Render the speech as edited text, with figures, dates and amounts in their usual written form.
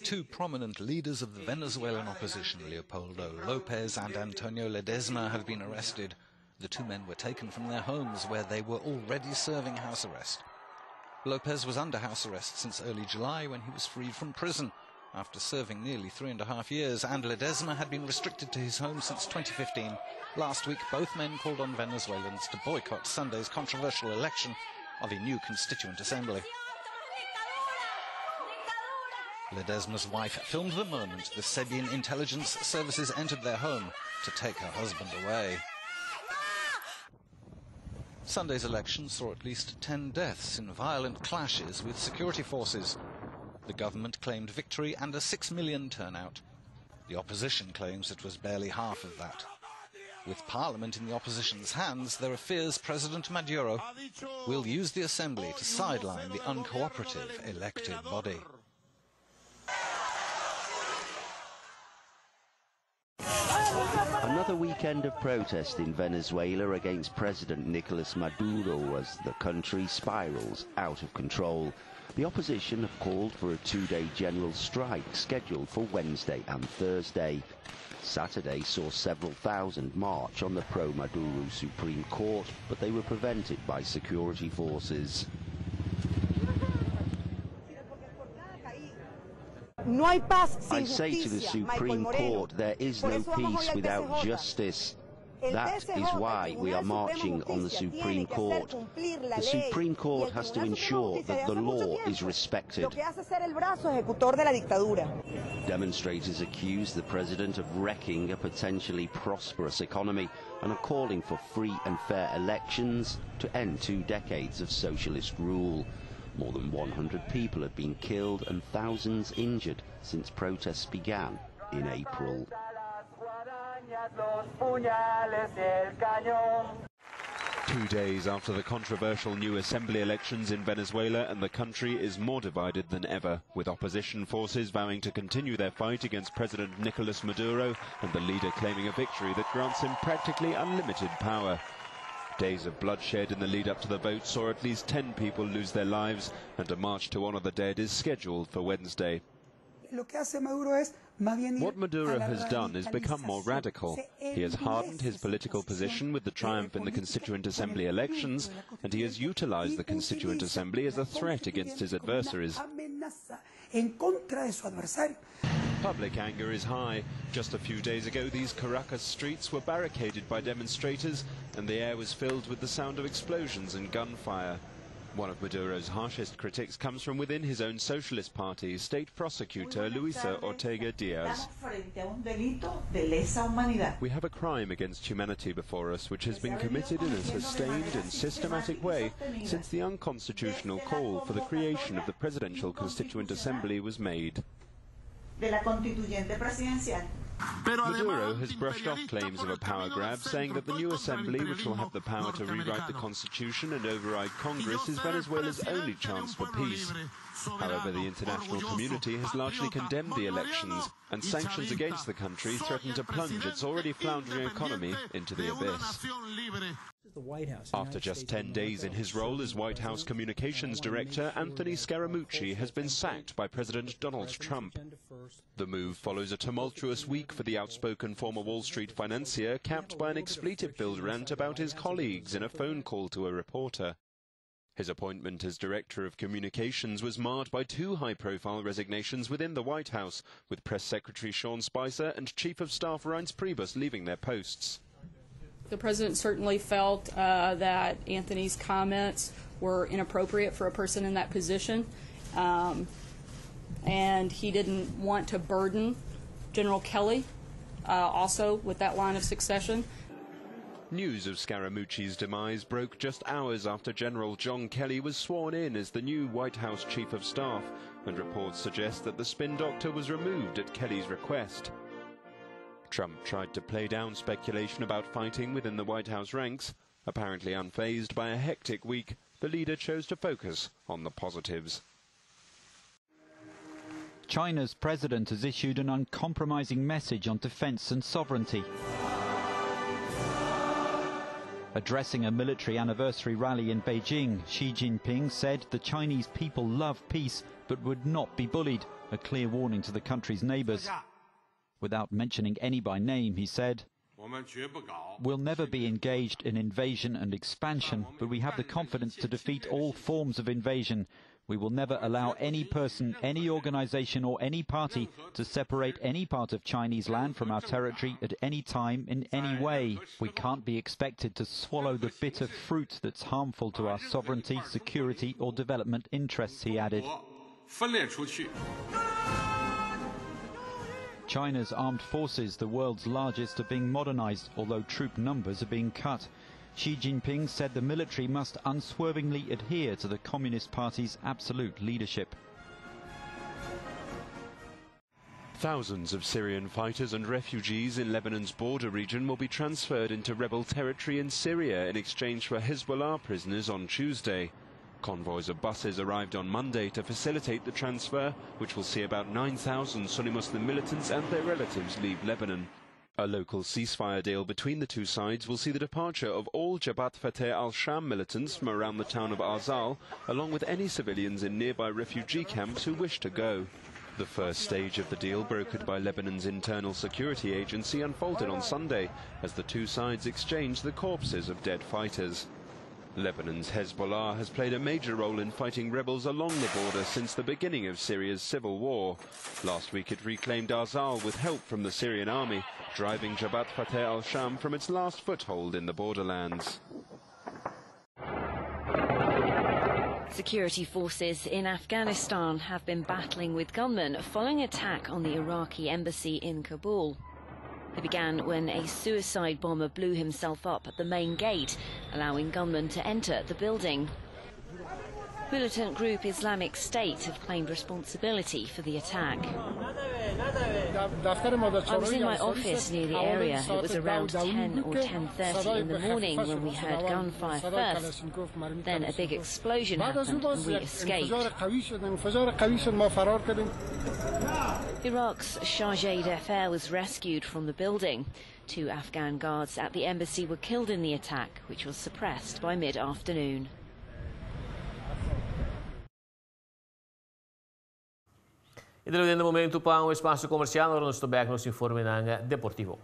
Two prominent leaders of the Venezuelan opposition, Leopoldo Lopez and Antonio Ledesma, have been arrested. The two men were taken from their homes where they were already serving house arrest. Lopez was under house arrest since early July when he was freed from prison after serving nearly 3.5 years, and Ledesma had been restricted to his home since 2015. Last week, both men called on Venezuelans to boycott Sunday's controversial election of a new constituent assembly. Ledesma's wife filmed the moment the Serbian intelligence services entered their home to take her husband away. Sunday's election saw at least 10 deaths in violent clashes with security forces. The government claimed victory and a 6 million turnout. The opposition claims it was barely half of that. With parliament in the opposition's hands, there are fears President Maduro will use the assembly to sideline the uncooperative elected body. Another weekend of protest in Venezuela against President Nicolas Maduro as the country spirals out of control. The opposition have called for a 2-day general strike scheduled for Wednesday and Thursday. Saturday saw several thousand march on the pro-Maduro Supreme Court, but they were prevented by security forces. I say to the Supreme Court, there is no peace without justice. That is why we are marching on the Supreme Court. The Supreme Court has to ensure that the law is respected. Demonstrators accuse the president of wrecking a potentially prosperous economy and are calling for free and fair elections to end 2 decades of socialist rule. More than 100 people have been killed and thousands injured since protests began in April. 2 days after the controversial new assembly elections in Venezuela, and the country is more divided than ever, with opposition forces vowing to continue their fight against President Nicolas Maduro and the leader claiming a victory that grants him practically unlimited power. Days of bloodshed in the lead-up to the vote saw at least 10 people lose their lives, and a march to honour the dead is scheduled for Wednesday. What Maduro has done is become more radical. He has hardened his political position with the triumph in the Constituent Assembly elections, and he has utilized the Constituent Assembly as a threat against his adversaries. Public anger is high. Just a few days ago, these Caracas streets were barricaded by demonstrators, and the air was filled with the sound of explosions and gunfire. One of Maduro's harshest critics comes from within his own socialist party, State Prosecutor Luisa Ortega Diaz. We have a crime against humanity before us, which has been committed in a sustained and systematic way since the unconstitutional call for the creation of the Presidential Constituent Assembly was made. Maduro has brushed off claims of a power grab, saying that the new assembly, which will have the power to rewrite the constitution and override Congress, is Venezuela's only chance for peace. However, the international community has largely condemned the elections, and sanctions against the country threaten to plunge its already floundering economy into the abyss. After just 10 days in his role as White House Communications Director, Anthony Scaramucci has been sacked by President Donald Trump. The move follows a tumultuous week for the outspoken former Wall Street financier, capped by an expletive-filled rant about his colleagues in a phone call to a reporter. His appointment as Director of Communications was marred by 2 high-profile resignations within the White House, with Press Secretary Sean Spicer and Chief of Staff Reince Priebus leaving their posts. The President certainly felt that Anthony's comments were inappropriate for a person in that position, and he didn't want to burden General Kelly also with that line of succession. News of Scaramucci's demise broke just hours after General John Kelly was sworn in as the new White House Chief of Staff, and reports suggest that the spin doctor was removed at Kelly's request. Trump tried to play down speculation about fighting within the White House ranks. Apparently unfazed by a hectic week, the leader chose to focus on the positives. China's president has issued an uncompromising message on defense and sovereignty. Addressing a military anniversary rally in Beijing, Xi Jinping said the Chinese people love peace but would not be bullied, a clear warning to the country's neighbors. Without mentioning any by name, he said, "We'll never be engaged in invasion and expansion, but we have the confidence to defeat all forms of invasion. We will never allow any person, any organization or any party to separate any part of Chinese land from our territory at any time in any way. We can't be expected to swallow the bitter fruit that's harmful to our sovereignty, security or development interests," he added. China's armed forces, the world's largest, are being modernized, although troop numbers are being cut. Xi Jinping said the military must unswervingly adhere to the Communist Party's absolute leadership. Thousands of Syrian fighters and refugees in Lebanon's border region will be transferred into rebel territory in Syria in exchange for Hezbollah prisoners on Tuesday. Convoys of buses arrived on Monday to facilitate the transfer, which will see about 9,000 Sunni Muslim militants and their relatives leave Lebanon. A local ceasefire deal between the two sides will see the departure of all Jabhat Fateh al-Sham militants from around the town of Arzal, along with any civilians in nearby refugee camps who wish to go. The first stage of the deal, brokered by Lebanon's internal security agency, unfolded on Sunday as the two sides exchanged the corpses of dead fighters. Lebanon's Hezbollah has played a major role in fighting rebels along the border since the beginning of Syria's civil war. Last week it reclaimed Arzal with help from the Syrian army, driving Jabhat Fateh al-Sham from its last foothold in the borderlands. Security forces in Afghanistan have been battling with gunmen following an attack on the Iraqi embassy in Kabul. It began when a suicide bomber blew himself up at the main gate, allowing gunmen to enter the building. Militant group Islamic State have claimed responsibility for the attack. I was in my office near the area. It was around 10 or 10:30 in the morning when we heard gunfire first. Then a big explosion happened and we escaped. Iraq's chargé d'affaires was rescued from the building. 2 Afghan guards at the embassy were killed in the attack, which was suppressed by mid-afternoon. E dali din momento pa ang espaço comercial, agora nós estou back no Informe ng Deportivo.